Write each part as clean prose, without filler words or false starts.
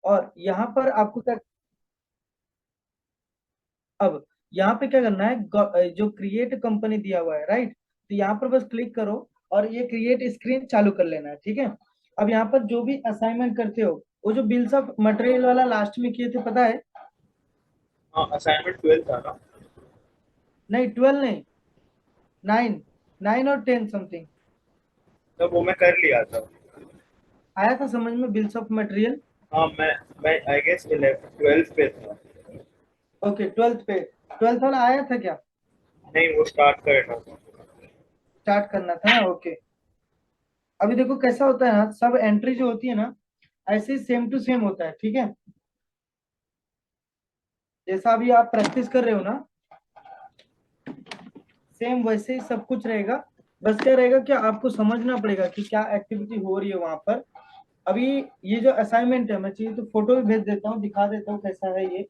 और यहाँ पर आपको क्या, अब यहाँ पे क्या करना है, जो क्रिएट कंपनी दिया हुआ है, राइट, तो यहाँ पर बस क्लिक करो और ये क्रिएट स्क्रीन चालू कर लेना है, ठीक है। अब यहाँ पर जो भी असाइनमेंट करते हो, वो जो बिल्स ऑफ मटेरियल वाला लास्ट में किए थे, पता है? हाँ, असाइनमेंट 12 था ना। नहीं, 12 नहीं, 9, 9 और 10 समथिंग तब वो मैं कर लिया था। आया था समझ में, बिल्स ऑफ मटेरियल। हाँ, मैं आई गेस 11 12 पे था। ओके, 12th पे, 12th वाला आया था क्या? नहीं, वो स्टार्ट करना था। स्टार्ट करना था ना, ओके। अभी देखो कैसा होता है ना, सब एंट्री जो होती है ना, ऐसे ही सेम टू सेम होता है, ठीक है। जैसा अभी आप प्रैक्टिस कर रहे हो ना, सेम वैसे ही सब कुछ रहेगा। बस क्या रहेगा कि आपको समझना पड़ेगा कि क्या एक्टिविटी हो रही है वहां पर। अभी ये जो असाइनमेंट है, मैं चाहिए तो फोटो भी भेज देता हूँ, दिखा देता हूँ कैसा है ये।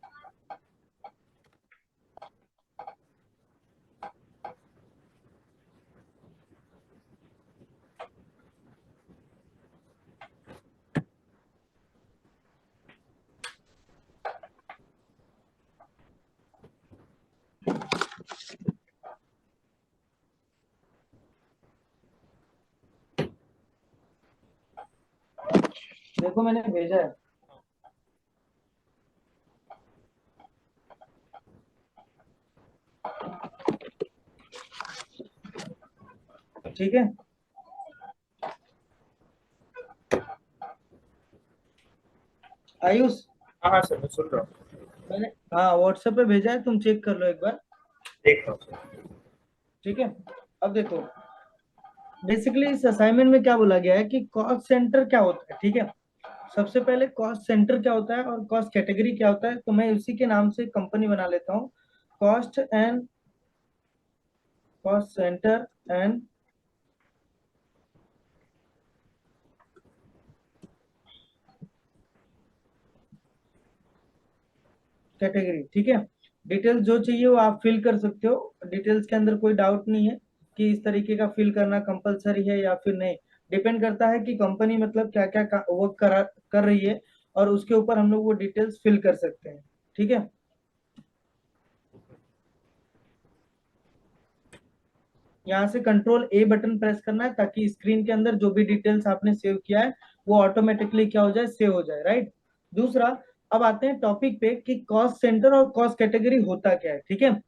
देखो मैंने भेजा है, ठीक है। आयुष, हाँ हाँ सर, मैं सुन रहा हूँ। मैंने, हाँ, व्हाट्सएप पे भेजा है, तुम चेक कर लो एक बार, देख रहा हूँ सर। ठीक है। अब देखो, बेसिकली इस असाइनमेंट में क्या बोला गया है कि कॉस्ट सेंटर क्या होता है, ठीक है। सबसे पहले कॉस्ट सेंटर क्या होता है और कॉस्ट कैटेगरी क्या होता है, तो मैं उसी के नाम से कंपनी बना लेता हूँ, cost and cost centre and category, ठीक है। डिटेल्स जो चाहिए वो आप फिल कर सकते हो, डिटेल्स के अंदर कोई डाउट नहीं है कि इस तरीके का फिल करना कंपलसरी है या फिर नहीं। डिपेंड करता है कि कंपनी मतलब क्या क्या वर्क कर रही है, और उसके ऊपर हम लोग वो डिटेल्स फिल कर सकते हैं, ठीक है। यहाँ से कंट्रोल ए बटन प्रेस करना है ताकि स्क्रीन के अंदर जो भी डिटेल्स आपने सेव किया है वो ऑटोमेटिकली क्या हो जाए, सेव हो जाए, राइट। दूसरा, अब आते हैं टॉपिक पे कि कॉस्ट सेंटर और कॉस्ट कैटेगरी होता क्या है, ठीक है।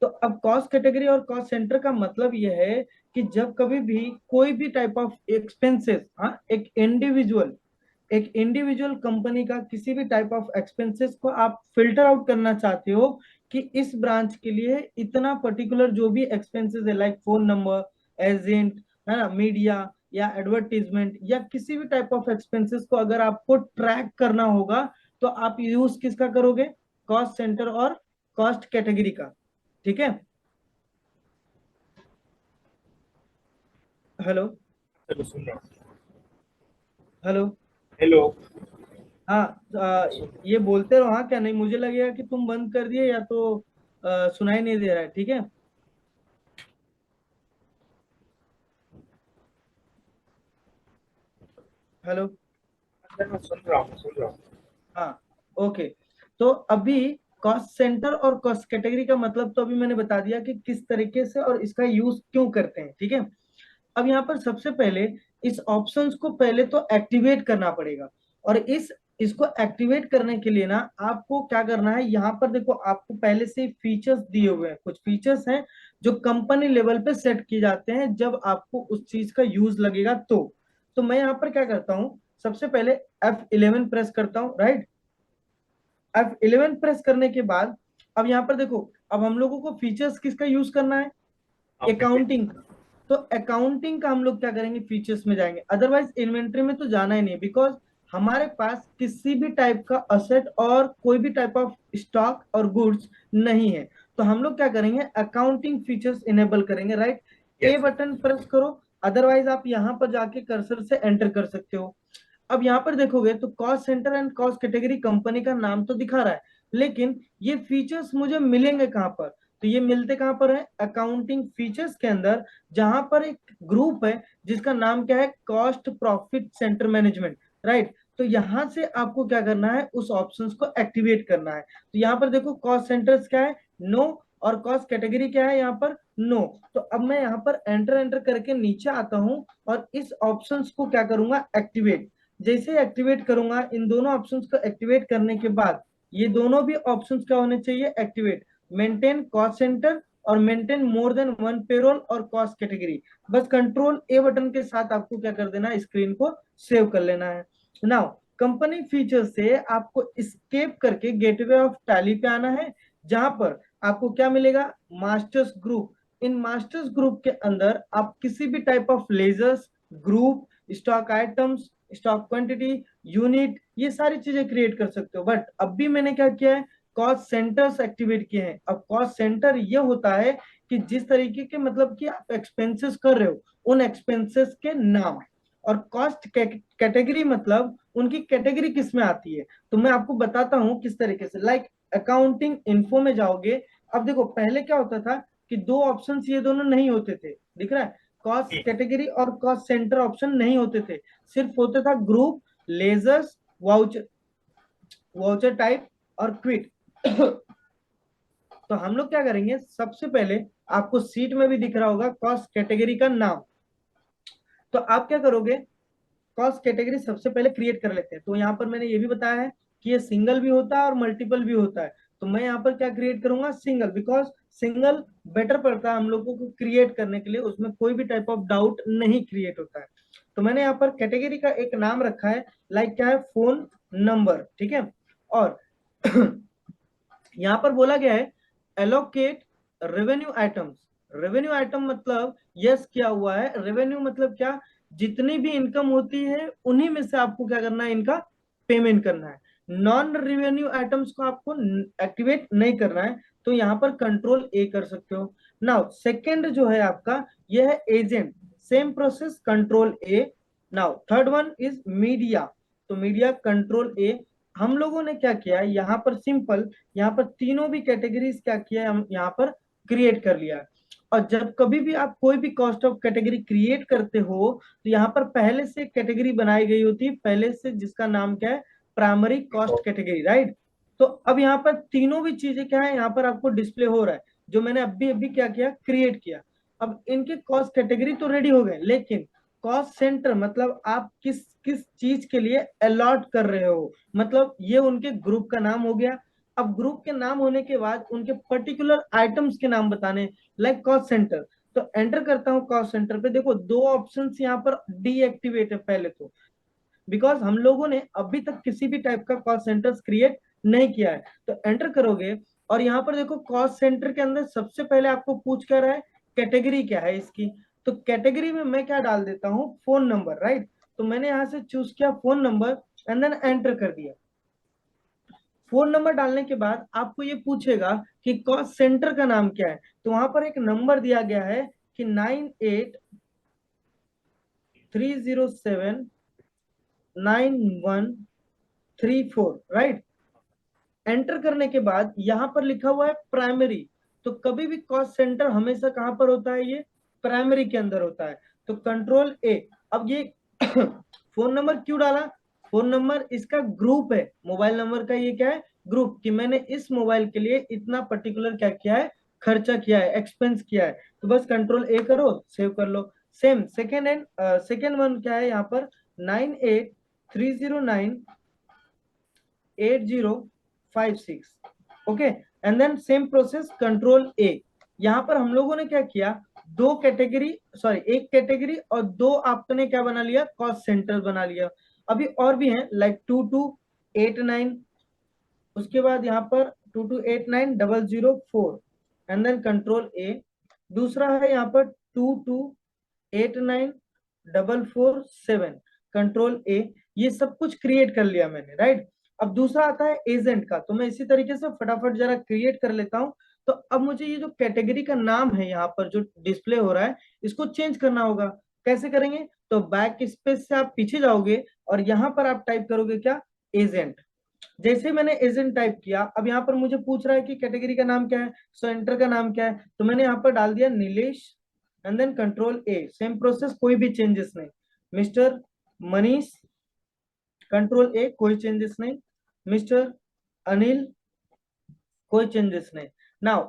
तो अब कॉस्ट कैटेगरी और कॉस्ट सेंटर का मतलब यह है कि जब कभी भी कोई भी टाइप ऑफ एक्सपेंसेस, हाँ, एक इंडिविजुअल कंपनी का किसी भी टाइप ऑफ एक्सपेंसेस को आप फिल्टर आउट करना चाहते हो कि इस ब्रांच के लिए इतना पर्टिकुलर जो भी एक्सपेंसेस है, लाइक फोन नंबर, एजेंट, है ना, मीडिया या एडवर्टीजमेंट या किसी भी टाइप ऑफ एक्सपेंसेस को अगर आपको ट्रैक करना होगा, तो आप यूज किसका करोगे, कॉस्ट सेंटर और कॉस्ट कैटेगरी का, ठीक है। हेलो, सर, मैं सुन रहा हूँ। हेलो। हेलो। हाँ, सुन रहा ये बोलते रहो, हाँ क्या नहीं, मुझे लगेगा कि तुम बंद कर दिए या तो सुनाई नहीं दे रहा है, ठीक है। हेलो। हूँ सर, मैं सुन रहा हूँ, मैं सुन रहा हूँ। हाँ, ओके। तो अभी कॉस्ट सेंटर और कॉस्ट कैटेगरी का मतलब तो अभी मैंने बता दिया कि किस तरीके से और इसका यूज क्यों करते हैं, ठीक है। अब यहाँ पर सबसे पहले इस ऑप्शंस को पहले तो एक्टिवेट करना पड़ेगा, और इसको एक्टिवेट करने के लिए ना आपको क्या करना है, यहाँ पर देखो आपको पहले से फीचर्स दिए हुए हैं, कुछ फीचर्स हैं जो कंपनी लेवल पे सेट किए जाते हैं जब आपको उस चीज का यूज लगेगा। तो मैं यहाँ पर क्या करता हूँ, सबसे पहले F11 प्रेस करता हूँ, राइट। F11 प्रेस करने के बाद अब यहाँ पर देखो, अब हम लोगों को फीचर्स किसका यूज करना है, हाँ, मैं। अकाउंटिंग का। तो अकाउंटिंग का हम लोग क्या करेंगे, फीचर्स में जाएंगे, अदरवाइज इन्वेंट्री में तो जाना ही नहीं, बिकॉज हमारे पास किसी भी टाइप का असेट और कोई भी टाइप ऑफ स्टॉक और गुड्स नहीं है। तो हम लोग क्या करेंगे, अकाउंटिंग फीचर्स इनेबल करेंगे, राइट। ए यस सर। बटन प्रेस करो, अदरवाइज आप यहाँ पर जाके कर्सर से एंटर कर सकते हो। अब यहाँ पर देखोगे तो cost centre and cost category company का नाम तो दिखा रहा है, लेकिन ये फीचर्स मुझे मिलेंगे कहाँ पर, तो ये मिलते कहाँ पर है, अकाउंटिंग फीचर्स के अंदर, जहां पर एक ग्रुप है जिसका नाम क्या है, cost profit centre management, right. तो यहां से आपको क्या करना है, उस ऑप्शंस को एक्टिवेट करना है। तो यहाँ पर देखो कॉस्ट सेंटर्स क्या है, नो, और कॉस्ट कैटेगरी क्या है यहाँ पर, नो। तो अब मैं यहाँ पर एंटर एंटर करके नीचे आता हूँ और इस ऑप्शंस को क्या करूंगा, एक्टिवेट। जैसे एक्टिवेट करूंगा, इन दोनों ऑप्शंस को एक्टिवेट करने के बाद ये दोनों भी ऑप्शंस क्या होने चाहिए, एक्टिवेट। मेंटेन कॉस्ट सेंटर और maintain more than one payroll और कॉस्ट कैटेगरी। बस कंट्रोल ए बटन के साथ आपको क्या कर देना है, स्क्रीन को सेव कर लेना है। नाउ कंपनी फीचर से आपको स्केप करके गेटवे ऑफ टैली पे आना है, जहां पर आपको क्या मिलेगा, मास्टर्स ग्रुप। इन मास्टर्स ग्रुप के अंदर आप किसी भी type of ledgers, group, stock items, stock quantity, unit, ये सारी चीजें क्रिएट कर सकते हो। बट अभी मैंने क्या किया है, कॉस्ट सेंटर्स एक्टिवेट किए हैं। अब कॉस्ट सेंटर ये होता है कि जिस तरीके के मतलब कि आप एक्सपेंसेस कर रहे हो, उन एक्सपेंसेस के नाम। और कॉस्ट कैटेगरी मतलब उनकी कैटेगरी किस में आती है, तो मैं आपको बताता हूं किस तरीके से। लाइक अकाउंटिंग इन्फो में जाओगे, अब देखो पहले क्या होता था कि दो ऑप्शंस ये दोनों नहीं होते थे, दिख रहा है, कॉस्ट कैटेगरी और कॉस्ट सेंटर ऑप्शन नहीं होते थे, सिर्फ होता था group, ledgers, voucher, voucher type और क्विट। तो हम लोग क्या करेंगे, सबसे पहले आपको सीट में भी दिख रहा होगा कॉस्ट कैटेगरी का नाम। तो आप क्या करोगे, कॉस्ट कैटेगरी सबसे पहले क्रिएट कर लेते हैं। तो यहाँ पर मैंने ये भी बताया है कि ये सिंगल भी होता है और मल्टीपल भी होता है। तो मैं यहाँ पर क्या क्रिएट करूंगा, सिंगल, बिकॉज सिंगल बेटर पड़ता है हम लोगों को क्रिएट करने के लिए, उसमें कोई भी टाइप ऑफ डाउट नहीं क्रिएट होता है। तो मैंने यहाँ पर कैटेगरी का एक नाम रखा है, लाइक क्या है, फोन नंबर, ठीक है। और यहाँ पर बोला गया है allocate revenue items. Revenue item मतलब यस किया हुआ है, रेवेन्यू मतलब क्या, जितनी भी इनकम होती है उन्हीं में से आपको क्या करना है, इनका पेमेंट करना है। नॉन रेवेन्यू आइटम्स को आपको एक्टिवेट नहीं करना है, तो यहाँ पर कंट्रोल ए कर सकते हो। नाउ सेकेंड जो है आपका, यह है agent, same process, control A. Now third one is media, तो मीडिया कंट्रोल ए। हम लोगों ने क्या किया है यहाँ पर, सिंपल, यहाँ पर तीनों भी कैटेगरीज क्या किया है, हम यहाँ पर क्रिएट कर लिया है। और जब कभी भी आप कोई भी कॉस्ट ऑफ कैटेगरी क्रिएट करते हो, तो यहाँ पर पहले से कैटेगरी बनाई गई होती है, पहले से, जिसका नाम क्या है, प्राइमरी कॉस्ट कैटेगरी, राइट। तो अब यहाँ पर तीनों भी चीजें क्या है, यहाँ पर आपको डिस्प्ले हो रहा है, जो मैंने अभी अभी क्या किया, क्रिएट किया। अब इनके कॉस्ट कैटेगरी तो रेडी हो गए, लेकिन कॉस्ट सेंटर मतलब आप किस किस चीज के लिए अलॉट कर रहे हो, मतलब ये उनके ग्रुप का नाम हो गया। अब ग्रुप के नाम होने के बाद उनके पर्टिकुलर आइटम्स के नाम बताने, लाइक कॉस्ट सेंटर। तो एंटर करता हूं कॉस्ट सेंटर पे, देखो दो ऑप्शंस यहाँ पर डीएक्टिवेट है पहले तो, बिकॉज हम लोगों ने अभी तक किसी भी टाइप का कॉस्ट सेंटर क्रिएट नहीं किया है। तो एंटर करोगे और यहाँ पर देखो कॉस्ट सेंटर के अंदर सबसे पहले आपको पूछ कर रहा है कैटेगरी क्या है इसकी। तो कैटेगरी में मैं क्या डाल देता हूँ, फोन नंबर, राइट। तो मैंने यहाँ से चूज किया phone number and then enter कर दिया। फोन नंबर डालने के बाद आपको ये पूछेगा कि कॉस्ट सेंटर का नाम क्या है, तो वहां पर एक नंबर दिया गया है कि 9830791134, राइट। एंटर करने के बाद यहां पर लिखा हुआ है प्राइमरी। तो कभी भी कॉस्ट सेंटर हमेशा कहां पर होता है, ये प्राइमरी के अंदर होता है। तो कंट्रोल ए। अब ये फोन नंबर क्यों डाला, फोन नंबर इसका ग्रुप है, मोबाइल नंबर का ये क्या है, ग्रुप, कि मैंने इस मोबाइल के लिए इतना पर्टिकुलर क्या किया है, खर्चा किया है, एक्सपेंस किया है। तो बस कंट्रोल ए करो, सेव कर लो। सेम सेकेंड वन क्या है यहाँ पर, 98309805 okay. And then same process, control A. यहां पर हम लोगों ने क्या किया, दो कैटेगरी, सॉरी एक कैटेगरी और दो आपने क्या बना लिया, कॉस्ट सेंटर बना लिया। अभी और भी हैं, लाइक 2289, उसके बाद यहाँ पर 2289004 एंड देन कंट्रोल ए। दूसरा है यहाँ पर 2289447 कंट्रोल ए। ये सब कुछ क्रिएट कर लिया मैंने, राइट। अब दूसरा आता है एजेंट का, तो मैं इसी तरीके से फटाफट जरा क्रिएट कर लेता हूं। तो अब मुझे ये जो कैटेगरी का नाम है यहाँ पर जो डिस्प्ले हो रहा है, इसको चेंज करना होगा। कैसे करेंगे, तो बैक स्पेस से आप पीछे जाओगे और यहाँ पर आप टाइप करोगे क्या, एजेंट। जैसे मैंने एजेंट टाइप किया, अब यहाँ पर मुझे पूछ रहा है कि कैटेगरी का नाम क्या है, सेंटर का नाम क्या है, तो मैंने यहाँ पर डाल दिया Nilesh and then control A. Same process, कोई भी चेंजेस नहीं, मिस्टर मनीष कंट्रोल ए, कोई चेंजेस नहीं। मिस्टर अनिल, कोई चेंजेस नहीं। नाउ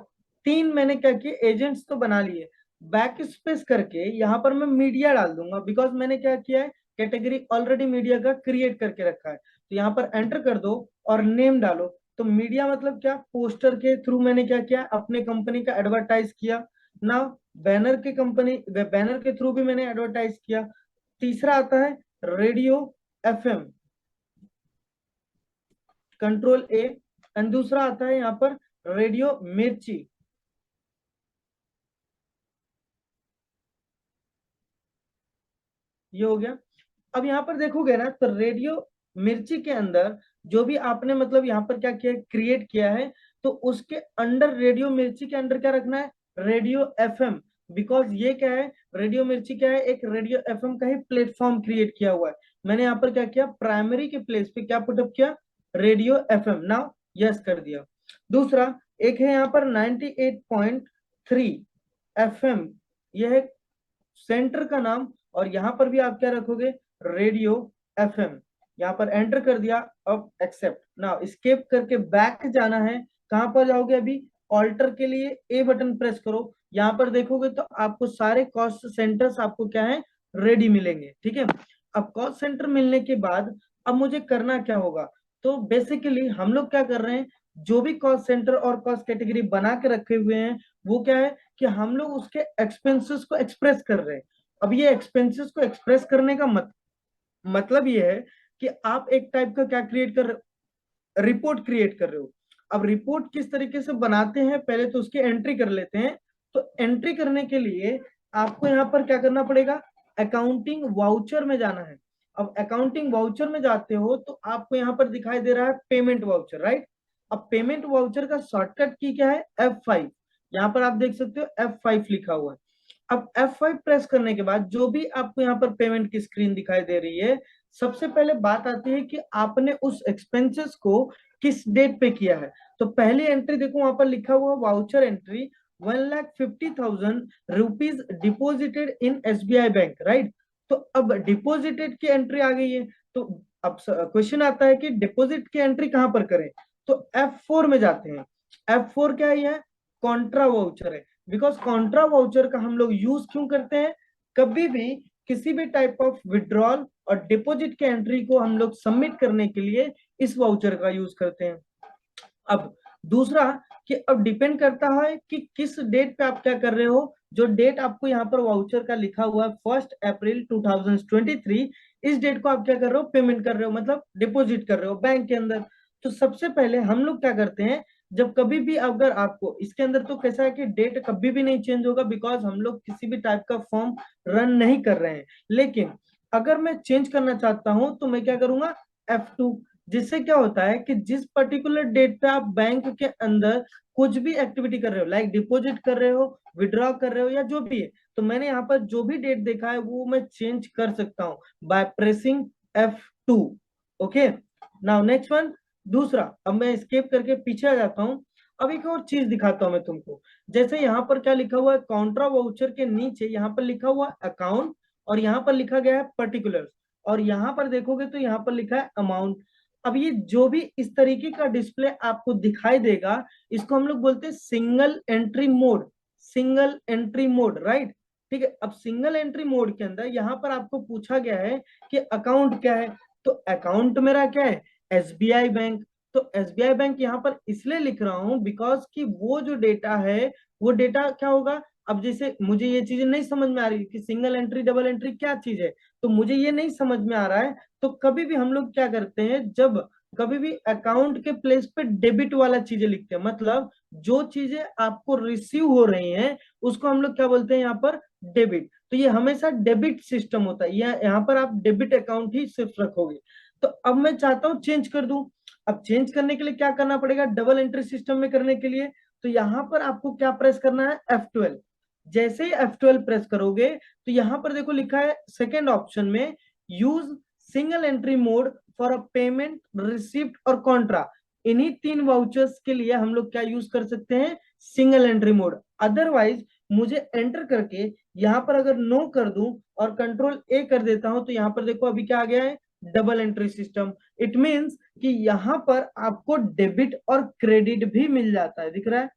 तीन मैंने क्या किए, एजेंट्स तो बना लिए। बैक स्पेस करके यहाँ पर मैं मीडिया डाल दूंगा, बिकॉज मैंने क्या किया है, कैटेगरी ऑलरेडी मीडिया का क्रिएट करके रखा है। तो यहाँ पर एंटर कर दो और नेम डालो। तो मीडिया मतलब क्या, पोस्टर के थ्रू मैंने क्या किया, अपने कंपनी का एडवर्टाइज किया ना। बैनर के कंपनी, बैनर के थ्रू भी मैंने एडवर्टाइज किया। तीसरा आता है radio FM, control A. And दूसरा आता है यहाँ पर रेडियो मिर्ची। ये हो गया। अब यहाँ पर देखोगे ना, तो रेडियो मिर्ची के अंदर जो भी आपने मतलब यहाँ पर क्या किया, क्रिएट किया है, तो उसके अंडर, रेडियो मिर्ची के अंडर क्या रखना है, रेडियो एफएम। बिकॉज ये क्या है, रेडियो मिर्ची क्या है, एक रेडियो एफएम का ही प्लेटफॉर्म क्रिएट किया हुआ है। मैंने यहाँ पर क्या किया, प्राइमरी के प्लेस पे क्या पुटअप किया, रेडियो एफएम। नाउ यस कर दिया। दूसरा एक है यहाँ पर 98.3 एफएम, यह है सेंटर का नाम। और यहां पर भी आप क्या रखोगे, रेडियो एफएम। यहाँ पर एंटर कर दिया। अब एक्सेप्ट। ना स्केप करके बैक जाना है। कहां पर जाओगे, अभी ऑल्टर के लिए ए बटन प्रेस करो। यहाँ पर देखोगे तो आपको सारे कॉस्ट सेंटर्स आपको क्या है, रेडी मिलेंगे। ठीक है। अब कॉस्ट सेंटर मिलने के बाद अब मुझे करना क्या होगा, तो बेसिकली हम लोग क्या कर रहे हैं, जो भी कॉस्ट सेंटर और कॉस्ट कैटेगरी बना के रखे हुए हैं, वो क्या है कि हम लोग उसके एक्सपेंसेस को एक्सप्रेस कर रहे हैं। अब ये एक्सपेंसेस को एक्सप्रेस करने का मतलब ये है कि आप एक टाइप का क्या क्रिएट कर रहे हो, रिपोर्ट क्रिएट कर रहे हो। अब रिपोर्ट किस तरीके से बनाते हैं, पहले तो उसकी एंट्री कर लेते हैं। तो एंट्री करने के लिए आपको यहाँ पर क्या करना पड़ेगा, अकाउंटिंग वाउचर में जाना है। अब अकाउंटिंग वाउचर में जाते हो तो आपको यहाँ पर दिखाई दे रहा है पेमेंट वाउचर, राइट। अब पेमेंट वाउचर का शॉर्टकट की क्या है, F5। यहाँ पर आप देख सकते हो F5 लिखा हुआ है। अब F5 प्रेस करने के बाद जो भी आपको यहाँ पर पेमेंट की स्क्रीन दिखाई दे रही है, सबसे पहले बात आती है कि आपने उस एक्सपेंसेस को किस डेट पे किया है। तो पहली एंट्री देखो, वहां पर लिखा हुआ voucher entry 1,50,000 rupees deposited in SBI bank, right. तो अब डिपोजिटेड की एंट्री आ गई है। तो अब क्वेश्चन आता है कि डिपोजिट की एंट्री कहां पर करें, तो F4 में जाते हैं। F4 क्या है, कॉन्ट्रा वाउचर है। बिकॉज कॉन्ट्रा वाउचर का हम लोग यूज क्यों करते हैं, कभी भी किसी भी टाइप ऑफ विड्रॉल और डिपॉजिट के एंट्री को हम लोग सबमिट करने के लिए इस वाउचर का यूज करते हैं। अब दूसरा कि अब डिपेंड करता है कि किस डेट पे आप क्या कर रहे हो। जो डेट आपको यहाँ पर वाउचर का लिखा हुआ है 1 अप्रैल 2023, इस डेट को आप क्या कर रहे हो, पेमेंट कर रहे हो, मतलब डिपॉजिट कर रहे हो बैंक के अंदर। तो सबसे पहले हम लोग क्या करते हैं, जब कभी भी अगर आपको इसके अंदर, तो कैसा है कि डेट कभी भी नहीं चेंज होगा, बिकॉज हम लोग किसी भी टाइप का फॉर्म रन नहीं कर रहे हैं। लेकिन अगर मैं चेंज करना चाहता हूं तो मैं क्या करूंगा, F2। जिससे क्या होता है कि जिस पर्टिकुलर डेट पे आप बैंक के अंदर कुछ भी एक्टिविटी कर रहे हो, लाइक डिपॉजिट कर रहे हो, विड्रॉ कर रहे हो, या जो भी है, तो मैंने यहाँ पर जो भी डेट देखा है वो मैं चेंज कर सकता हूँ by pressing F2। Okay. Now next one, दूसरा। अब मैं स्केप करके पीछे आ जाता हूँ। अब एक और चीज दिखाता हूँ मैं तुमको। जैसे यहाँ पर क्या लिखा हुआ है, काउंट्रा वाउचर के नीचे यहाँ पर लिखा हुआ अकाउंट, और यहाँ पर लिखा गया है पर्टिकुलर्स, और यहाँ पर देखोगे तो यहाँ पर लिखा है अमाउंट। अब ये जो भी इस तरीके का डिस्प्ले आपको दिखाई देगा, इसको हम लोग बोलते हैं single entry mode. Single entry mode, right. ठीक है। अब सिंगल एंट्री मोड के अंदर यहाँ पर आपको पूछा गया है कि अकाउंट क्या है, तो अकाउंट मेरा क्या है, SBI बैंक। तो SBI बैंक यहाँ पर इसलिए लिख रहा हूं बिकॉज कि वो जो डेटा है, वो डेटा क्या होगा। अब जैसे मुझे ये चीजें नहीं समझ में आ रही कि सिंगल एंट्री डबल एंट्री क्या चीज है, तो मुझे ये नहीं समझ में आ रहा है। तो कभी भी हम लोग क्या करते हैं, जब कभी भी अकाउंट के प्लेस पे डेबिट वाला चीजें लिखते हैं, मतलब जो चीजें आपको रिसीव हो रही हैं उसको हम लोग क्या बोलते हैं यहाँ पर, डेबिट। तो ये हमेशा डेबिट सिस्टम होता है, यहाँ पर आप डेबिट अकाउंट ही सिर्फ रखोगे। तो अब मैं चाहता हूं चेंज कर दूं। अब चेंज करने के लिए क्या करना पड़ेगा, डबल एंट्री सिस्टम में करने के लिए, तो यहाँ पर आपको क्या प्रेस करना है, F12। जैसे ही F12 प्रेस करोगे तो यहाँ पर देखो लिखा है सेकेंड ऑप्शन में, use single entry mode for a payment receipt और कॉन्ट्रा। इन्हीं तीन वाउचर्स के लिए हम लोग क्या यूज कर सकते हैं, सिंगल एंट्री मोड। अदरवाइज मुझे एंटर करके यहाँ पर अगर नो कर दूं और कंट्रोल A कर देता हूं, तो यहाँ पर देखो अभी क्या आ गया है, double entry system. It means कि यहाँ पर आपको डेबिट और क्रेडिट भी मिल जाता है, दिख रहा है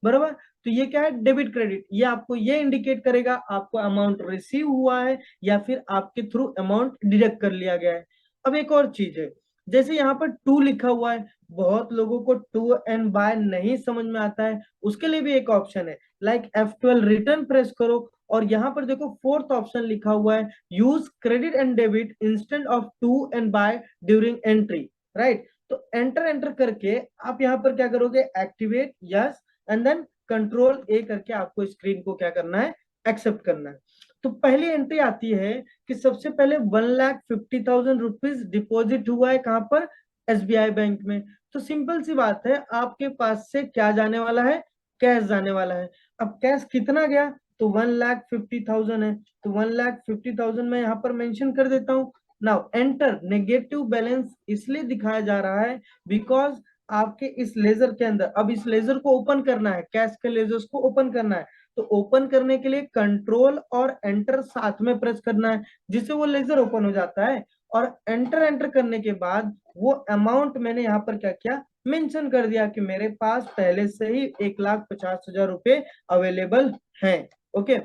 बराबर। तो ये क्या है, डेबिट क्रेडिट, ये आपको ये इंडिकेट करेगा आपको अमाउंट रिसीव हुआ है या फिर आपके थ्रू अमाउंट डिडक्ट कर लिया गया है। अब एक और चीज है, जैसे यहाँ पर टू लिखा हुआ है, बहुत लोगों को टू एंड बाय नहीं समझ में आता है, उसके लिए भी एक ऑप्शन है, लाइक F12 रिटर्न प्रेस करो और यहाँ पर देखो फोर्थ ऑप्शन लिखा हुआ है, use credit and debit instant of to and by during entry, right. तो एंटर करके आप यहाँ पर क्या करोगे, activate yes and then control A करके आपको स्क्रीन को क्या करना है, एक्सेप्ट करना है। तो पहली एंट्री आती है कि सबसे पहले 1,50,000 रुपीज डिपॉजिट हुआ है कहां पर, SBI बैंक में। तो सिंपल सी बात है, आपके पास से क्या जाने वाला है, कैश जाने वाला है। अब कैश कितना गया, तो 1,50,000 है, तो 1,50,000 मैं यहाँ पर मेंशन कर देता हूँ। नाउ एंटर नेगेटिव बैलेंस इसलिए दिखाया जा रहा है बिकॉज आपके इस लेजर के अंदर, अब इस लेजर को ओपन करना है, कैश के लेजर्स को ओपन करना है, तो ओपन करने के लिए कंट्रोल और एंटर साथ में प्रेस करना है, जिससे वो लेजर ओपन हो जाता है। और एंटर करने के बाद वो अमाउंट मैंने यहाँ पर क्या किया, मेंशन कर दिया कि मेरे पास पहले से ही 1,50,000 रुपए अवेलेबल हैं। ओके,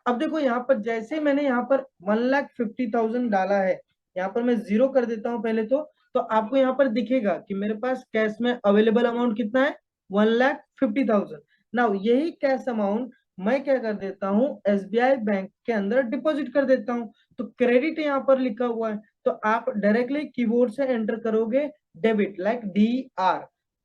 अब देखो यहाँ पर जैसे मैंने यहाँ पर 1,50,000 डाला है, यहाँ पर मैं जीरो कर देता हूँ पहले तो आपको यहाँ पर दिखेगा कि मेरे पास कैश में अवेलेबल अमाउंट कितना है, 1,50,000। नाउ यही कैश अमाउंट मैं क्या कर देता हूँ, SBI बैंक के अंदर डिपॉजिट कर देता हूँ। तो क्रेडिट यहाँ पर लिखा हुआ है, तो आप डायरेक्टली कीबोर्ड से एंटर करोगे डेबिट, लाइक DR।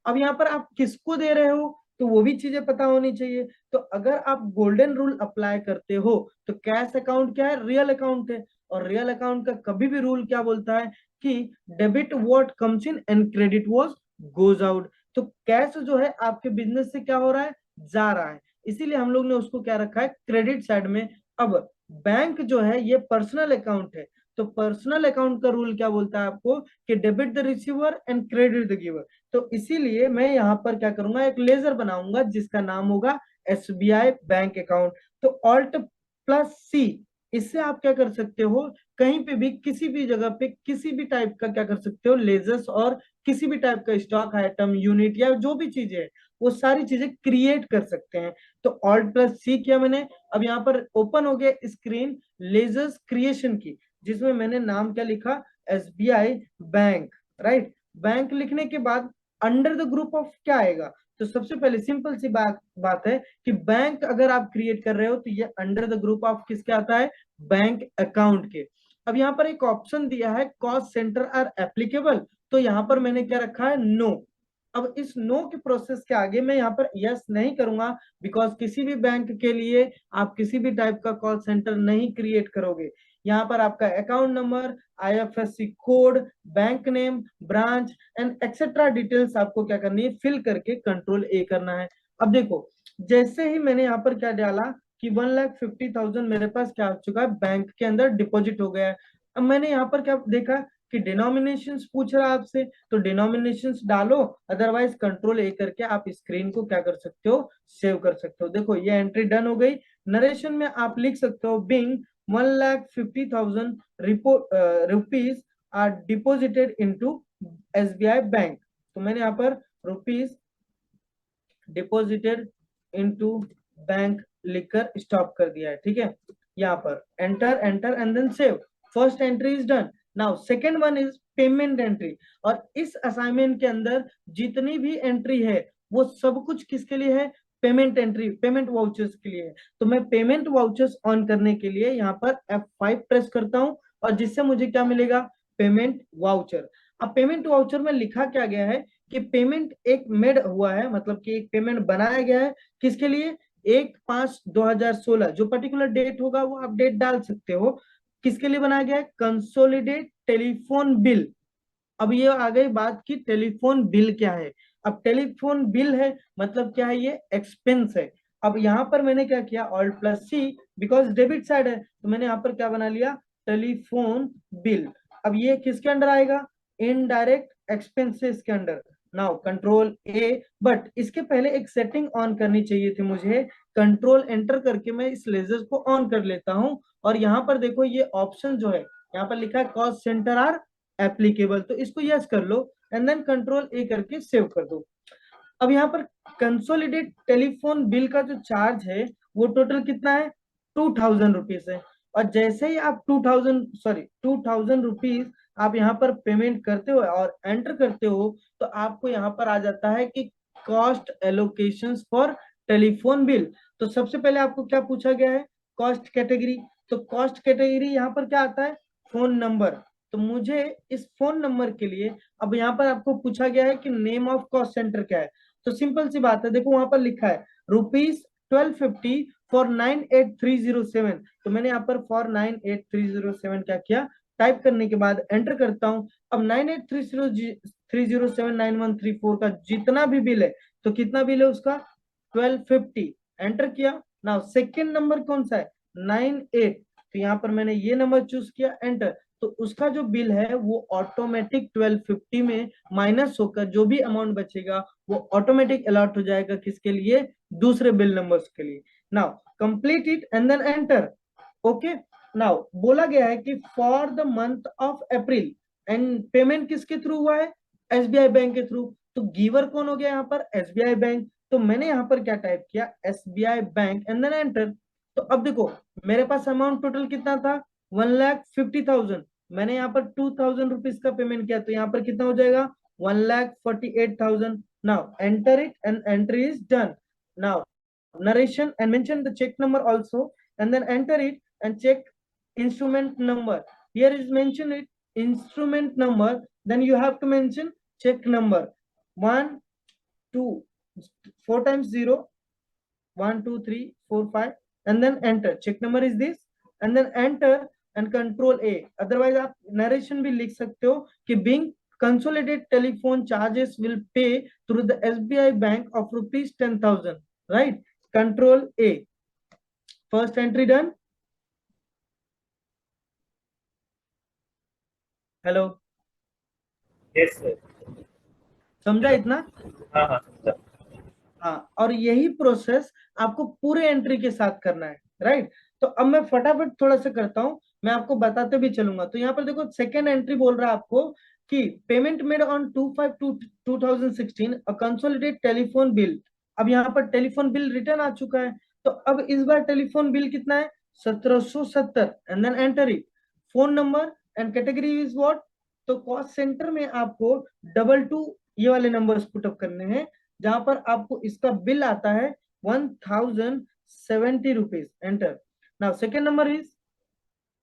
अब यहाँ पर आप किसको दे रहे हो, तो वो भी चीजें पता होनी चाहिए। तो अगर आप गोल्डन रूल अप्लाई करते हो तो कैश अकाउंट क्या है, रियल अकाउंट है, और रियल अकाउंट का कभी भी रूल क्या बोलता है कि debit what comes in and credit what goes out. तो कैश जो है आपके बिजनेस से क्या हो रहा है, जा रहा है, इसीलिए हम लोग ने उसको क्या रखा है, क्रेडिट साइड में। अब बैंक जो है ये पर्सनल अकाउंट है, तो पर्सनल अकाउंट का रूल क्या बोलता है आपको कि debit the receiver and credit the giver. तो इसीलिए मैं यहाँ पर क्या करूंगा, एक लेजर बनाऊंगा जिसका नाम होगा SBI बैंक अकाउंट। तो Alt+C, इससे आप क्या कर सकते हो, कहीं पे भी किसी भी जगह पे किसी भी टाइप का क्या कर सकते हो, लेजर्स और किसी भी टाइप का स्टॉक आइटम यूनिट या जो भी चीजें है वो सारी चीजें क्रिएट कर सकते हैं। तो Alt+C किया मैंने, अब यहाँ पर ओपन हो गया स्क्रीन लेजर्स क्रिएशन की, जिसमें मैंने नाम क्या लिखा, SBI बैंक, राइट। बैंक लिखने के बाद अंडर द ग्रुप ऑफ क्या आएगा, तो सबसे पहले सिंपल सी बात है कि बैंक अगर आप क्रिएट कर रहे हो तो ये अंडर द ग्रुप ऑफ किसके आता है, बैंक अकाउंट के। अब यहाँ पर एक ऑप्शन दिया है कॉस्ट सेंटर आर एप्लीकेबल, तो यहाँ पर मैंने क्या रखा है, नो। अब इस नो के प्रोसेस के आगे मैं यहाँ पर यस नहीं करूंगा, बिकॉज किसी भी बैंक के लिए आप किसी भी टाइप का कॉल सेंटर नहीं क्रिएट करोगे। यहाँ पर आपका account number, IFSC code, bank name, branch and etcetera details आपको क्या करनी है, फिल करके कंट्रोल A करना है। अब देखो जैसे ही मैंने यहाँ पर क्या डाला कि 1,50,000 मेरे पास क्या हो चुका है, बैंक के अंदर डिपॉजिट हो गया है। अब मैंने यहाँ पर क्या देखा कि डिनोमिनेशंस पूछ रहा है आपसे, तो डिनोमिनेशंस डालो, अदरवाइज कंट्रोल A करके आप स्क्रीन को क्या कर सकते हो, सेव कर सकते हो। देखो ये एंट्री डन हो गई। नरेशन में आप लिख सकते हो being 1,50,000 rupees are deposited into SBI bank. तो मैंने यहाँ पर रुपीज डिपोजिटेड इनटू बैंक लिखकर स्टॉप कर दिया है, ठीक है। यहाँ पर enter and then save, first entry is done. Now second one is payment entry, और इस असाइनमेंट के अंदर जितनी भी एंट्री है वो सब कुछ किसके लिए है, पेमेंट एंट्री, पेमेंट वाउचर्स के लिए है। तो मैं पेमेंट वाउचर्स ऑन करने के लिए यहाँ पर F5 प्रेस करता हूँ, और जिससे मुझे क्या मिलेगा, पेमेंट वाउचर। अब पेमेंट वाउचर में लिखा क्या गया है कि पेमेंट एक मेड हुआ है, मतलब कि एक पेमेंट बनाया गया है, किसके लिए, 1/5/2016, जो पर्टिकुलर डेट होगा वो आप डेट डाल सकते हो, किसके लिए बनाया गया है, कंसोलिडेट टेलीफोन बिल। अब ये आ गई बात की टेलीफोन बिल क्या है। अब टेलीफोन बिल है मतलब क्या है, ये एक्सपेंस है। अब यहाँ पर मैंने क्या किया, Alt+C, बिकॉज डेबिट साइड है, तो मैंने यहाँ पर क्या बना लिया, टेलीफोन बिल। अब ये किसके अंडर आएगा, इनडायरेक्ट एक्सपेंसेस के under. Now control A, but इसके पहले एक सेटिंग ऑन करनी चाहिए थी मुझे, कंट्रोल एंटर करके मैं इस लेजर को ऑन कर लेता हूं। और यहाँ पर देखो ये ऑप्शन जो है, यहाँ पर लिखा है कॉस्ट सेंटर आर एप्लीकेबल, तो इसको यस कर लो एंड देन कंट्रोल ए करके सेव कर दो। अब यहाँ पर कंसोलिडेट टेलीफोन बिल का जो चार्ज है वो टोटल कितना है, 2000 रुपीज है। और जैसे ही आप 2000 रुपीज आप यहाँ पर पेमेंट करते हो और एंटर करते हो, तो आपको यहाँ पर आ जाता है कि cost allocations for telephone bill. तो सबसे पहले आपको क्या पूछा गया है, कॉस्ट कैटेगरी। तो कॉस्ट कैटेगरी यहाँ पर क्या आता है, फोन नंबर। तो मुझे इस फोन नंबर के लिए अब यहाँ पर आपको पूछा गया है कि नेम ऑफ कॉस्ट सेंटर क्या है। तो सिंपल सी बात है, देखो वहां पर लिखा है ₹1250 फॉर 98307। तो मैंने यहाँ पर फॉर 98307 क्या किया, टाइप करने के बाद एंटर करता हूं। अब 983079134 का जितना भी बिल है, तो कितना बिल है उसका, 1250। एंटर किया। नाउ सेकेंड नंबर कौन सा है, 98। तो यहाँ पर मैंने ये नंबर चूज किया, एंटर। तो उसका जो बिल है वो ऑटोमेटिक 1250 में माइनस होकर जो भी अमाउंट बचेगा वो ऑटोमेटिक अलॉट हो जाएगा, किसके लिए, दूसरे बिल नंबर्स के लिए। Now complete it and then enter. Okay, now बोला गया है कि for the month of April, and payment किसके थ्रू हुआ है, एसबीआई बैंक के थ्रू। तो गिवर कौन हो गया यहाँ पर, एसबीआई बैंक। तो मैंने यहाँ पर क्या टाइप किया, SBI bank and then enter. तो अब देखो मेरे पास अमाउंट टोटल कितना था, 1,50,000। मैंने यहाँ पर 2000 रुपीज का पेमेंट किया, तो यहाँ पर कितना हो जाएगा, 1,48,000। Now enter it and entry is done. Now narration and mention the check number also, and then enter it and check instrument number. Here is mention it instrument number, then you have to mention check number 1 2 4 times 0, 1 2 3 4 5, and then enter. Check number is this, and then enter and control A. Otherwise आप narration भी लिख सकते हो कि being consolidated telephone charges will pay through the SBI bank of rupees 10,000, right? Control A. First entry done. Hello, yes sir. समझा hello. इतना। हाँ हाँ समझा। हाँ, और यही प्रोसेस आपको पूरे एंट्री के साथ करना है, राइट। तो अब मैं फटाफट थोड़ा सा करता हूँ, मैं आपको बताते भी चलूंगा। तो यहाँ पर देखो सेकेंड एंट्री बोल रहा है आपको कि payment made on 2/5/2016 a consolidate telephone bill. अब यहाँ पर टेलीफोन बिल रिटर्न आ चुका है। तो अब इस बार टेलीफोन बिल कितना है, 1770, and then enter it. Phone number and category is what. तो कॉस्ट सेंटर में आपको 22 ये वाले नंबर्स पुटअप करने हैं, जहां पर आपको इसका बिल आता है 1070 rupees. Enter. Now second number is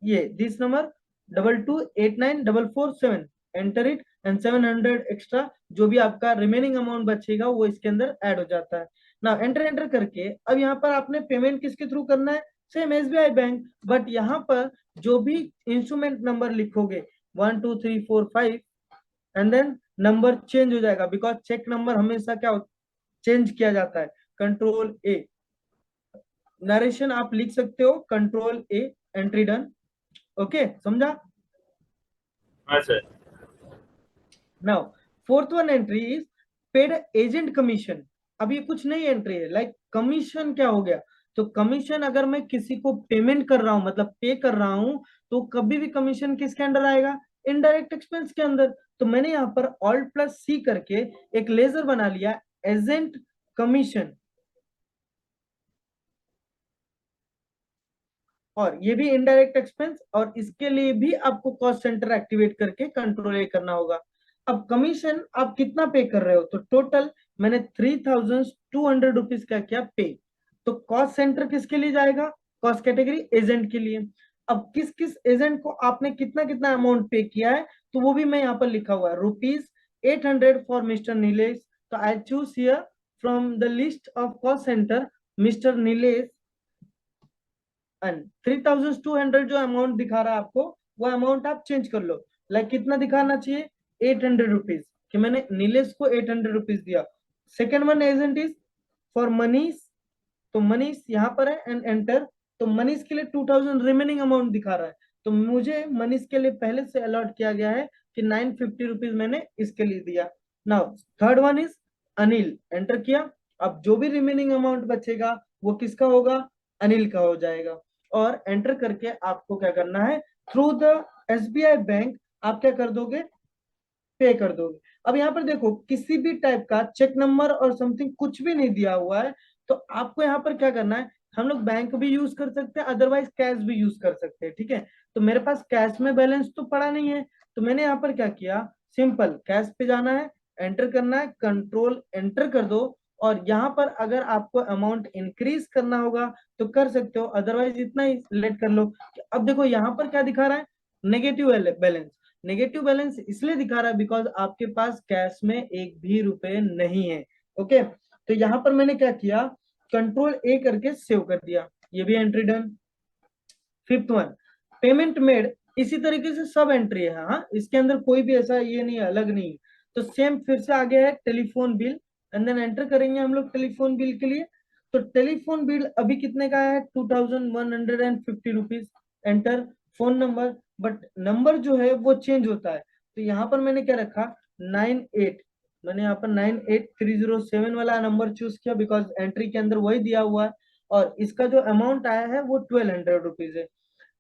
ये this number 22894447। Enter it and 700 extra जो भी आपका रिमेनिंग अमाउंट बचेगा वो इसके अंदर ऐड हो जाता है। ना एंटर एंटर करके अब यहाँ पर आपने पेमेंट किसके थ्रू करना है, सेम एसबीआई बैंक। बट यहाँ पर जो भी इंस्ट्रूमेंट नंबर लिखोगे 1 2 3 4 5, एंड देन नंबर चेंज हो जाएगा, बिकॉज चेक नंबर हमेशा क्या चेंज किया जाता है। कंट्रोल ए, नरेशन आप लिख सकते हो, कंट्रोल ए, एंट्री डन। ओके, समझा। हाँ sir. Now fourth one entry is paid agent commission. अब ये कुछ नई एंट्री है, लाइक कमीशन क्या हो गया। तो कमीशन अगर मैं किसी को पेमेंट कर रहा हूं, मतलब पे कर रहा हूं, तो कभी भी कमीशन किसके अंडर आएगा, इनडायरेक्ट एक्सपेंस के अंदर। तो मैंने यहाँ पर Alt+C करके एक लेजर बना लिया, एजेंट कमीशन। और ये भी इनडायरेक्ट एक्सपेंस, और इसके लिए भी आपको कॉस्ट सेंटर एक्टिवेट करके कंट्रोल ए करना होगा। अब कमीशन आप कितना पे कर रहे हो, तो टोटल मैंने 3,200 रुपीज का किया पे। तो कॉस्ट सेंटर किसके लिए जाएगा, कॉस्ट कैटेगरी एजेंट के लिए। अब किस किस एजेंट को आपने कितना कितना अमाउंट पे किया है, तो वो भी मैं यहाँ पर लिखा हुआ है, ₹800 फॉर मिस्टर नीलेश। तो I choose here from the list of cost centre mister Nilesh, and 3,200 जो अमाउंट दिखा रहा है आपको, वो अमाउंट आप चेंज कर लो। लाइक कितना दिखाना चाहिए, 800 रुपीज, कि मैंने नीलेश को 800 रुपीज दिया। Second one agent is for Manish. तो मनीष यहाँ पर है एंड एंटर। तो मनीष के लिए 2000 रिमेनिंग अमाउंट दिखा रहा है, तो मुझे मनीष के लिए पहले से अलॉट किया गया है कि 950 रुपीज मैंने इसके लिए दिया। Now third one is Anil, enter किया। अब जो भी रिमेनिंग अमाउंट बचेगा वो किसका होगा, अनिल का हो जाएगा। और एंटर करके आपको क्या करना है, थ्रू द एसबीआई बैंक आप क्या कर दोगे, पे कर दोगे। अब यहाँ पर देखो किसी भी टाइप का चेक नंबर और समथिंग कुछ भी नहीं दिया हुआ है, तो आपको यहाँ पर क्या करना है, हम लोग बैंक भी यूज कर सकते हैं, अदरवाइज कैश भी यूज कर सकते हैं, ठीक है। तो मेरे पास कैश में बैलेंस तो पड़ा नहीं है, तो मैंने यहाँ पर क्या किया, सिंपल कैश पे जाना है, एंटर करना है, कंट्रोल एंटर कर दो। और यहाँ पर अगर आपको अमाउंट इंक्रीज करना होगा तो कर सकते हो, अदरवाइज इतना ही लेट कर लो। अब देखो यहाँ पर क्या दिखा रहा है, नेगेटिव बैलेंस। नेगेटिव बैलेंस इसलिए दिखा रहा है बिकॉज आपके पास कैश में एक भी रुपए नहीं है। ओके, तो यहां पर मैंने क्या किया, कंट्रोल ए करके सेव कर दिया, ये भी entry done. Fifth one, payment made, इसी तरीके से सब एंट्री है, हाँ इसके अंदर कोई भी ऐसा ये नहीं अलग नहीं। तो सेम फिर से आगे है telephone bill, and then enter करेंगे हम लोग टेलीफोन बिल के लिए। तो टेलीफोन बिल अभी कितने का है, 2150 rupees, enter. Phone number, but number जो है वो चेंज होता है, तो यहाँ पर मैंने क्या रखा, 98, मैंने यहाँ पर 98307 वाला नंबर चूज किया बिकॉज एंट्री के अंदर वही दिया हुआ है, और इसका जो अमाउंट आया है वो 1200 रुपीज है।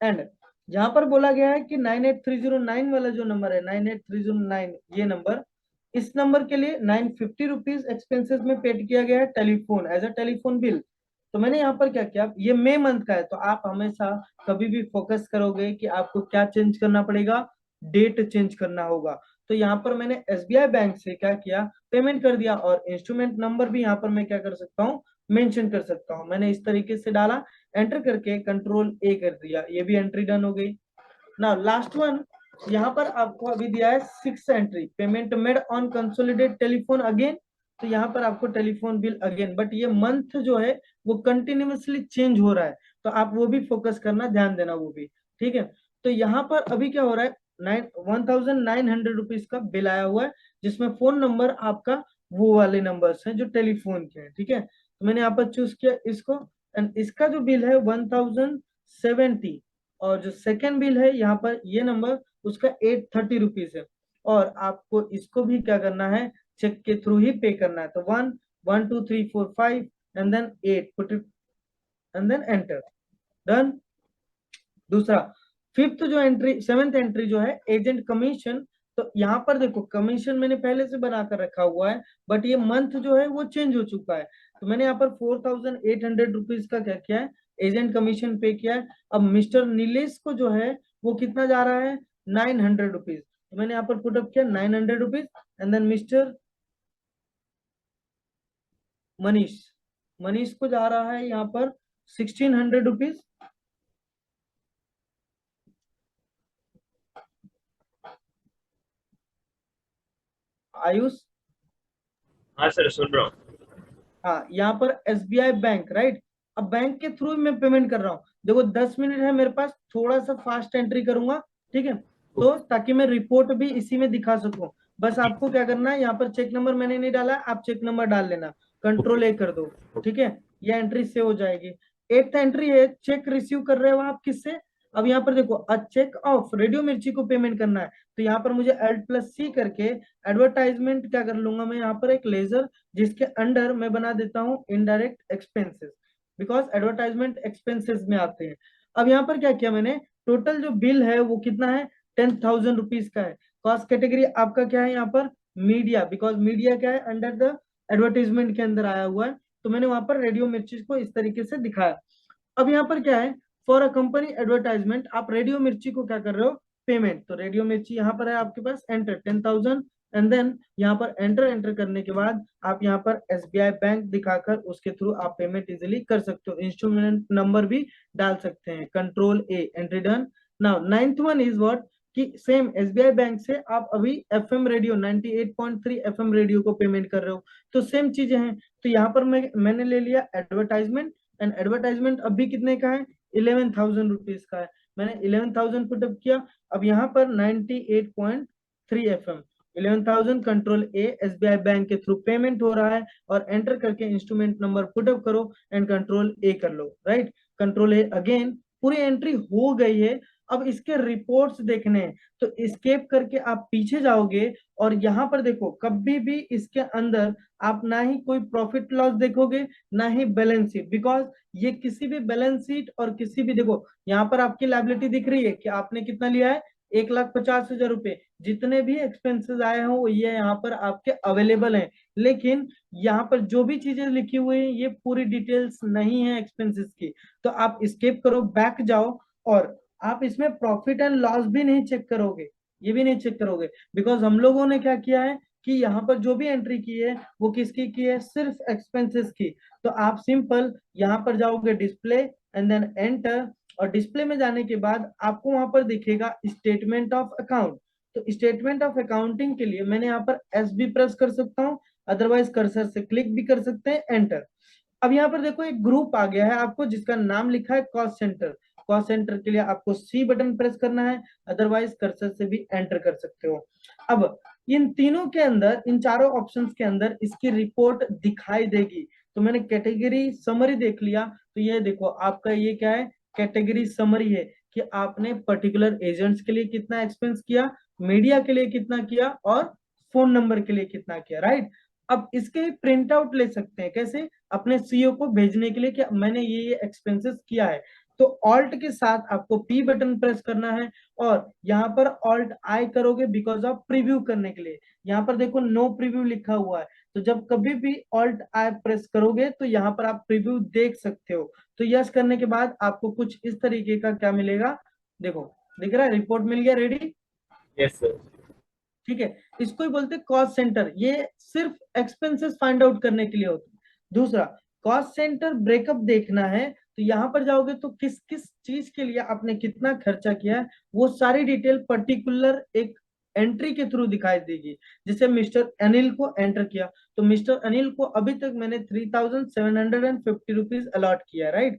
एंड जहां पर बोला गया है कि 98309 वाला जो नंबर है, 98309, ये नंबर, इस नंबर के लिए 950 रुपीज एक्सपेंसेस में पेड किया गया है telephone, as a telephone bill. तो मैंने यहाँ पर क्या किया, ये मई मंथ का है, तो आप हमेशा कभी भी फोकस करोगे कि आपको क्या चेंज करना पड़ेगा, डेट चेंज करना होगा। तो यहाँ पर मैंने एसबीआई बैंक से क्या किया, पेमेंट कर दिया, और इंस्ट्रूमेंट नंबर भी यहाँ पर मैं क्या कर सकता हूँ, मेंशन कर सकता हूँ। मैंने इस तरीके से डाला, एंटर करके कंट्रोल ए कर दिया, ये भी एंट्री डन हो गई। नाउ लास्ट वन, यहाँ पर आपको अभी दिया है 6 entry, payment made on consolidate telephone again. तो यहाँ पर आपको टेलीफोन बिल अगेन, बट ये मंथ जो है वो कंटिन्यूअसली चेंज हो रहा है, तो आप वो भी फोकस करना, ध्यान देना वो भी, ठीक है। तो यहाँ पर अभी क्या हो रहा है, 1900 रुपीज का बिल आया हुआ है, जिसमें फोन नंबर आपका वो वाले नंबर्स हैं जो टेलीफोन के हैं, ठीक है। तो मैंने यहाँ पर चूज किया इसको, एंड इसका जो बिल है 1070, और जो सेकेंड बिल है यहाँ पर ये नंबर, उसका 830 रुपीज है। और आपको इसको भी क्या करना है, चेक के थ्रू ही पे करना है। तो 1 1 2 3 4 5 and then 8, put it and then enter, done. दूसरा, फिफ्थ जो एंट्री, सेवेंथ एंट्री जो है एजेंट कमीशन, तो यहाँ पर देखो कमीशन मैंने पहले से बनाकर रखा हुआ है, बट ये मंथ जो है वो चेंज हो चुका है। तो मैंने यहाँ पर 4800 रुपीज का क्या किया है, एजेंट कमीशन पे किया है। अब मिस्टर नीलेश को जो है वो कितना जा रहा है, 900 रुपीज, तो मैंने यहाँ पर पुटअप किया 900 rupees. And then mister Manish, Manish को जा रहा है यहाँ पर 1600 रुपीज। आयुष, हाँ सर, सुन रहा हूँ। हाँ यहाँ पर एसबीआई बैंक, राइट। अब बैंक के थ्रू मैं पेमेंट कर रहा हूँ, देखो 10 मिनट है मेरे पास, थोड़ा सा फास्ट एंट्री करूंगा, ठीक है। तो ताकि मैं रिपोर्ट भी इसी में दिखा सकूं, बस आपको क्या करना है, यहाँ पर चेक नंबर मैंने नहीं डाला, आप चेक नंबर डाल लेना, कंट्रोल ए कर दो, ठीक है। ये एंट्री से हो जाएगी। एट्थ एंट्री है, चेक रिसीव कर रहे हो आप किससे, अब यहाँ पर देखो अ चेक ऑफ रेडियो मिर्ची को पेमेंट करना है, तो यहाँ पर मुझे Alt+C करके एडवर्टाइजमेंट क्या कर लूंगा मैं, यहाँ पर एक लेजर, जिसके अंडर मैं बना देता हूँ indirect expenses, because advertisement expenses में आते हैं। अब यहाँ पर क्या किया मैंने, टोटल जो बिल है वो कितना है, 10,000 रुपीज का है। कॉस्ट कैटेगरी आपका क्या है यहाँ पर, मीडिया, बिकॉज मीडिया क्या है, अंडर द एडवर्टाइजमेंट के अंदर आया हुआ है, तो मैंने वहां पर रेडियो मिर्ची को इस तरीके से दिखाया। अब यहाँ पर क्या है, फॉर अ कंपनी एडवर्टाइजमेंट, आप रेडियो मिर्ची को क्या कर रहे हो, पेमेंट, तो रेडियो मिर्ची यहाँ पर है आपके पास, एंटर 10,000। एंड देन यहाँ पर एंटर, एंटर करने के बाद आप यहाँ पर एसबीआई बैंक दिखाकर उसके थ्रू आप पेमेंट इजिली कर सकते हो, इंस्ट्रूमेंट नंबर भी डाल सकते हैं, control A, entry done. Now ninth one is what, कि सेम एसबीआई बैंक से आप अभी एफएम रेडियो 98.3 एफएम रेडियो को पेमेंट कर रहे हो, तो सेम चीजें हैं। तो यहाँ पर मैंने ले लिया एडवर्टाइजमेंट, एंड एडवर्टाइजमेंट अभी कितने का है, 11,000 रुपीज का है, मैंने 11,000 पुटअप किया। अब यहाँ पर 98.3 एफएम, 11,000, कंट्रोल ए, एसबीआई बैंक के थ्रू पेमेंट हो रहा है, और एंटर करके इंस्ट्रूमेंट नंबर पुटअप करो एंड कंट्रोल ए कर लो, राइट। कंट्रोल ए अगेन, पूरी एंट्री हो गई है। अब इसके रिपोर्ट्स देखने हैं, तो एस्केप करके आप पीछे जाओगे, और यहाँ पर देखो कभी भी इसके अंदर आप ना ही कोई प्रॉफिट लॉस देखोगे, ना ही बैलेंस शीट, बिकॉज ये किसी भी बैलेंस शीट और किसी भी, देखो यहाँ पर आपकी लायबिलिटी दिख रही है कि आपने कितना लिया है, 1,50,000 रुपए, जितने भी एक्सपेंसेस आए हैं वो ये यहाँ पर आपके अवेलेबल हैं। लेकिन यहाँ पर जो भी चीजें लिखी हुई है ये पूरी डिटेल्स नहीं है एक्सपेंसेस की। तो आप स्किप करो, बैक जाओ, और आप इसमें प्रॉफिट एंड लॉस भी नहीं चेक करोगे, ये भी नहीं चेक करोगे, बिकॉज हम लोगों ने क्या किया है कि यहाँ पर जो भी एंट्री की है वो किसकी की है, सिर्फ एक्सपेंसेस की। तो आप सिंपल यहाँ पर जाओगे डिस्प्ले एंड देन एंटर, और डिस्प्ले में जाने के बाद आपको वहां पर दिखेगा स्टेटमेंट ऑफ अकाउंट। तो स्टेटमेंट ऑफ अकाउंटिंग के लिए मैंने यहाँ पर एस भी प्रेस कर सकता हूँ, अदरवाइज कर्सर से क्लिक भी कर सकते हैं, एंटर। अब यहाँ पर देखो एक ग्रुप आ गया है आपको जिसका नाम लिखा है कॉस्ट सेंटर। कॉस्ट सेंटर के लिए आपको सी बटन प्रेस करना है, अदरवाइज कर्सर से भी एंटर कर सकते हो। अब इन तीनों के अंदर, इन चारों ऑप्शंस के अंदर इसकी रिपोर्ट दिखाई देगी। तो मैंने कैटेगरी समरी देख लिया, तो ये देखो आपका ये क्या है, कैटेगरी समरी है कि आपने पर्टिकुलर एजेंट्स के लिए कितना एक्सपेंस किया, मीडिया के लिए कितना किया, और फोन नंबर के लिए कितना किया, राइट। अब इसके प्रिंट आउट ले सकते हैं, कैसे, अपने सीईओ को भेजने के लिए कि मैंने ये एक्सपेंसेस किया है। तो ऑल्ट के साथ आपको पी बटन प्रेस करना है, और यहाँ पर ऑल्ट आई करोगे बिकॉज ऑफ प्रीव्यू करने के लिए। यहाँ पर देखो नो प्रीव्यू लिखा हुआ है, तो जब कभी भी ऑल्ट आई प्रेस करोगे तो यहाँ पर आप प्रीव्यू देख सकते हो। तो यस करने के बाद आपको कुछ इस तरीके का क्या मिलेगा, देखो दिख रहा है, रिपोर्ट मिल गया रेडी। Yes sir. ठीक है, इसको ही बोलते हैं कॉस्ट सेंटर, ये सिर्फ एक्सपेंसेस फाइंड आउट करने के लिए होता है। दूसरा, कॉस्ट सेंटर ब्रेकअप देखना है, तो यहाँ पर जाओगे तो किस किस चीज के लिए आपने कितना खर्चा किया है वो सारी डिटेल पर्टिकुलर एक एंट्री के थ्रू दिखाई देगी। जैसे मिस्टर अनिल को एंटर किया, तो मिस्टर अनिल को अभी तक मैंने 3,750 रुपीज अलॉट किया, राइट।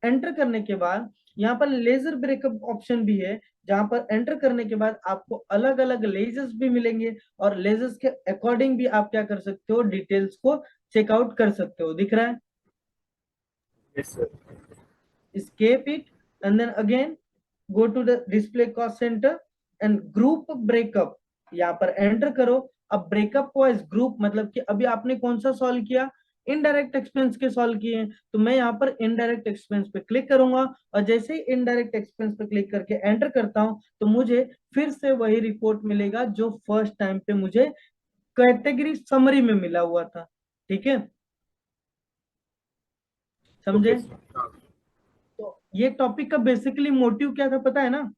एंटर करने के बाद यहाँ पर लेजर ब्रेकअप ऑप्शन भी है, जहां पर एंटर करने के बाद आपको अलग अलग लेजर्स भी मिलेंगे, और लेजर्स के अकॉर्डिंग भी आप क्या कर सकते हो, डिटेल्स को चेकआउट कर सकते हो। दिख रहा है, yes sir. escape it, and then again go to the display cost center and group breakup, यहाँ पर एंटर करो। अब ब्रेकअप वाइज ग्रुप मतलब कि अभी आपने कौन सा सॉल्व किया, इनडायरेक्ट एक्सपेंस के सॉल्व किए हैं, तो मैं यहाँ पर इनडायरेक्ट एक्सपेंस पे क्लिक करूंगा, और जैसे ही इनडायरेक्ट एक्सपेंस पे क्लिक करके एंटर करता हूं तो मुझे फिर से वही रिपोर्ट मिलेगा जो फर्स्ट टाइम पे मुझे कैटेगरी समरी में मिला हुआ था। ठीक है, समझे। Okay sir. हाँ। तो ये टॉपिक का बेसिकली मोटिव क्या था पता है ना।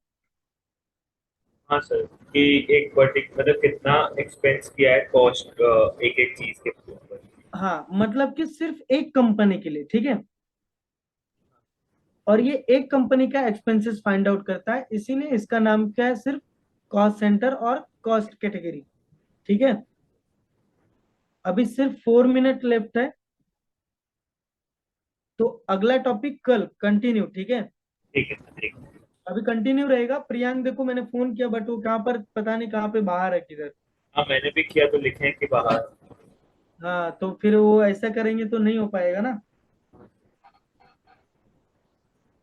हाँ सर, कि एक मतलब कितना एक्सपेंस किया है कॉस्ट एक एक चीज के ऊपर। हाँ, मतलब कि सिर्फ एक कंपनी के लिए, ठीक है, और ये एक कंपनी का एक्सपेंसेस फाइंड आउट करता है, इसीलिए इसका नाम क्या है, सिर्फ कॉस्ट सेंटर और कॉस्ट कैटेगरी। ठीक है, अभी सिर्फ 4 मिनट लेफ्ट है, तो अगला टॉपिक कल कंटिन्यू, ठीक है। ठीक है सर, ठीक है। अभी कंटिन्यू रहेगा। प्रियांक देखो मैंने फोन किया बट वो कहाँ पर पता नहीं, कहाँ पे बाहर है किधर। हाँ मैंने भी किया तो लिखे हैं कि बाहर। हाँ, तो फिर वो ऐसा करेंगे तो नहीं हो पाएगा ना।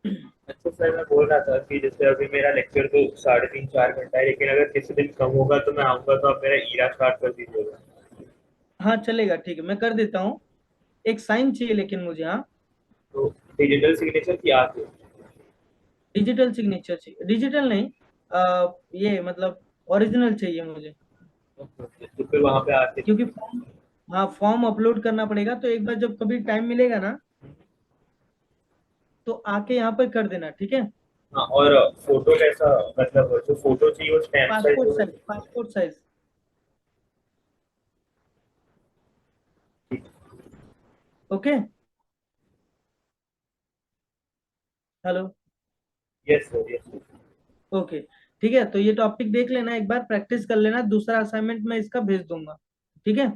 अच्छा सर, मैं बोल रहा था कि जैसे अभी मेरा लेक्चर तो 3.5 4 घंटा है, लेकिन अगर किसी दिन कम होगा तो मैं आऊंगा, तो आप मेरा ईरा स्टार्ट कर दीजिएगा। हाँ चलेगा, ठीक है, मैं कर देता हूँ। एक साइन चाहिए लेकिन मुझे, हाँ, तो डिजिटल सिग्नेचर की आप है। डिजिटल सिग्नेचर चाहिए, डिजिटल नहीं, ये मतलब ओरिजिनल चाहिए मुझे, तो फिर वहां पे आके। क्योंकि फॉर्म, हाँ फॉर्म अपलोड करना पड़ेगा, तो एक बार जब कभी टाइम मिलेगा ना तो आके यहाँ पर कर देना, ठीक है। हाँ, और फोटो कैसा, मतलब जो फोटो चाहिए वो स्टैम्प साइज पासपोर्ट होगा। Size, passport size. ठीक। Okay, hello, yes sir, yes sir. Okay, ठीक है, तो ये टॉपिक देख लेना, एक बार प्रैक्टिस कर लेना, दूसरा असाइनमेंट मैं इसका भेज दूंगा, ठीक है।